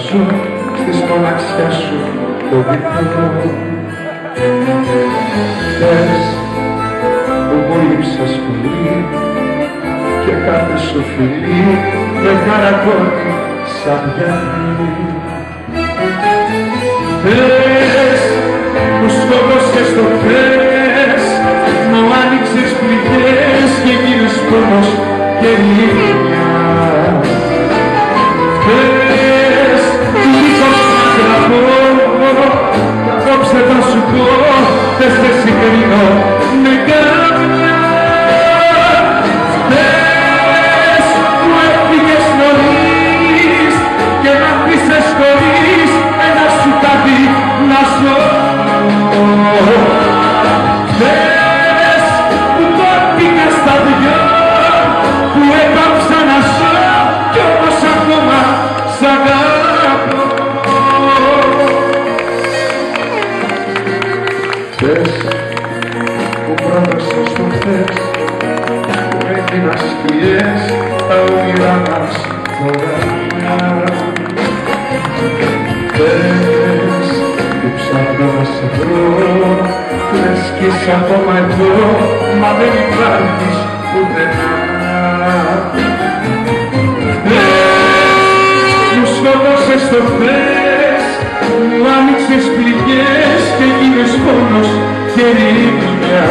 ζω στις μοναξιά σου το δικό. Χθες που μου λείψες πολύ και κάθε σου φιλί με καρακώνει σαν πιάνει. Χθες που σκότωσες το χθες, μου άνοιξες πληγές και γίνες πόνος και λύπια. Χθες δίχως να τραβώ, απόψε θα σου πω, δεν σε συγκρίνω με καμιά. Χθες που έφυγες νωρίς και μ' αφήσες χωρίς ένα σου τάδι να ζω. Χθες που το πήγα στα δυο, που έπαψα να ζω κι όμως ακόμα σ' αγαπώ. Χθες που πρόδωσες το χθες, που έγινα σκιές τα όνειρά μας δωρεά. Χθες που ψάχνω να σε βρω, λες κι είσαι ακόμα εδώ, μα δεν υπάρχεις πουθενά. Χθες που σκότωσες το χθες, μου άνοιξες πληγές και γίνες πόνος και ρήμια.